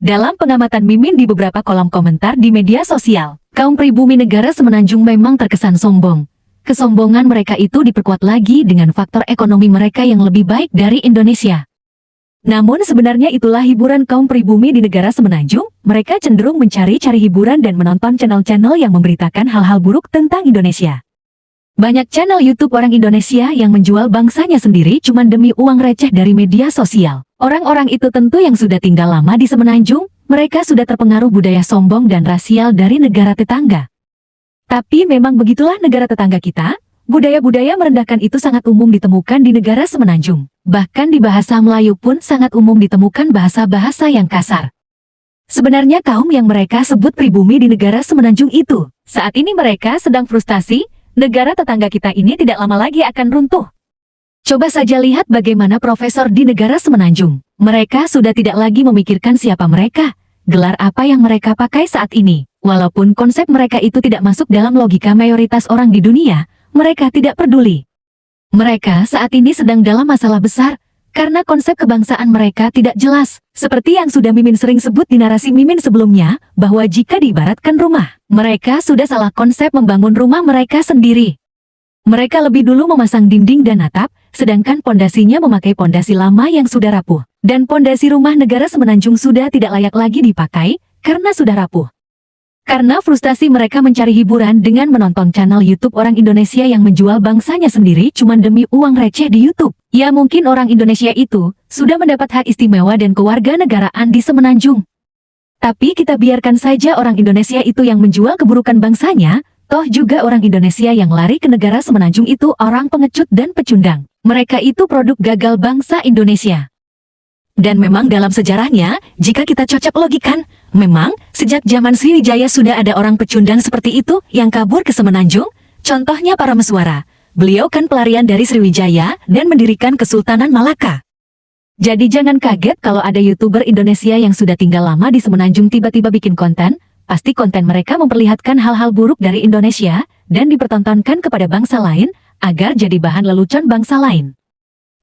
Dalam pengamatan Mimin di beberapa kolom komentar di media sosial, kaum pribumi negara Semenanjung memang terkesan sombong. Kesombongan mereka itu diperkuat lagi dengan faktor ekonomi mereka yang lebih baik dari Indonesia. Namun sebenarnya itulah hiburan kaum pribumi di negara Semenanjung. Mereka cenderung mencari-cari hiburan dan menonton channel-channel yang memberitakan hal-hal buruk tentang Indonesia. Banyak channel YouTube orang Indonesia yang menjual bangsanya sendiri cuma demi uang receh dari media sosial. Orang-orang itu tentu yang sudah tinggal lama di Semenanjung, mereka sudah terpengaruh budaya sombong dan rasial dari negara tetangga. Tapi memang begitulah negara tetangga kita, budaya-budaya merendahkan itu sangat umum ditemukan di negara Semenanjung. Bahkan di bahasa Melayu pun sangat umum ditemukan bahasa-bahasa yang kasar. Sebenarnya kaum yang mereka sebut pribumi di negara Semenanjung itu, saat ini mereka sedang frustasi, negara tetangga kita ini tidak lama lagi akan runtuh. Coba saja lihat bagaimana profesor di negara Semenanjung. Mereka sudah tidak lagi memikirkan siapa mereka, gelar apa yang mereka pakai saat ini. Walaupun konsep mereka itu tidak masuk dalam logika mayoritas orang di dunia, mereka tidak peduli. Mereka saat ini sedang dalam masalah besar, karena konsep kebangsaan mereka tidak jelas. Seperti yang sudah Mimin sering sebut di narasi Mimin sebelumnya, bahwa jika diibaratkan rumah, mereka sudah salah konsep membangun rumah mereka sendiri. Mereka lebih dulu memasang dinding dan atap, sedangkan pondasinya memakai pondasi lama yang sudah rapuh. Dan pondasi rumah negara Semenanjung sudah tidak layak lagi dipakai, karena sudah rapuh. Karena frustasi mereka mencari hiburan dengan menonton channel YouTube orang Indonesia yang menjual bangsanya sendiri cuma demi uang receh di YouTube. Ya mungkin orang Indonesia itu sudah mendapat hak istimewa dan kewarganegaraan di Semenanjung. Tapi kita biarkan saja orang Indonesia itu yang menjual keburukan bangsanya. Toh juga orang Indonesia yang lari ke negara Semenanjung itu orang pengecut dan pecundang. Mereka itu produk gagal bangsa Indonesia. Dan memang dalam sejarahnya, jika kita cocok logikan, memang sejak zaman Sriwijaya sudah ada orang pecundang seperti itu yang kabur ke Semenanjung. Contohnya Parameswara. Beliau kan pelarian dari Sriwijaya dan mendirikan Kesultanan Malaka. Jadi jangan kaget kalau ada YouTuber Indonesia yang sudah tinggal lama di Semenanjung tiba-tiba bikin konten. Pasti konten mereka memperlihatkan hal-hal buruk dari Indonesia dan dipertontonkan kepada bangsa lain agar jadi bahan lelucon bangsa lain.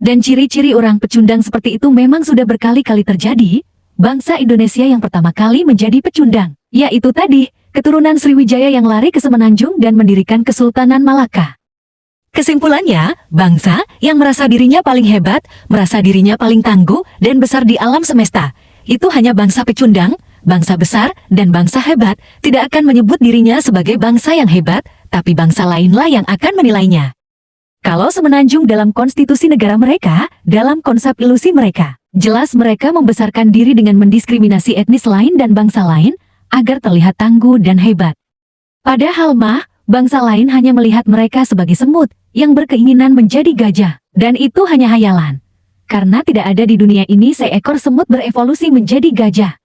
Dan ciri-ciri orang pecundang seperti itu memang sudah berkali-kali terjadi. Bangsa Indonesia yang pertama kali menjadi pecundang, yaitu tadi, keturunan Sriwijaya yang lari ke Semenanjung dan mendirikan Kesultanan Malaka. Kesimpulannya, bangsa yang merasa dirinya paling hebat, merasa dirinya paling tangguh dan besar di alam semesta, itu hanya bangsa pecundang. Bangsa besar dan bangsa hebat tidak akan menyebut dirinya sebagai bangsa yang hebat, tapi bangsa lainlah yang akan menilainya. Kalau Semenanjung dalam konstitusi negara mereka, dalam konsep ilusi mereka, jelas mereka membesarkan diri dengan mendiskriminasi etnis lain dan bangsa lain, agar terlihat tangguh dan hebat. Padahal mah, bangsa lain hanya melihat mereka sebagai semut, yang berkeinginan menjadi gajah, dan itu hanya hayalan. Karena tidak ada di dunia ini seekor semut berevolusi menjadi gajah.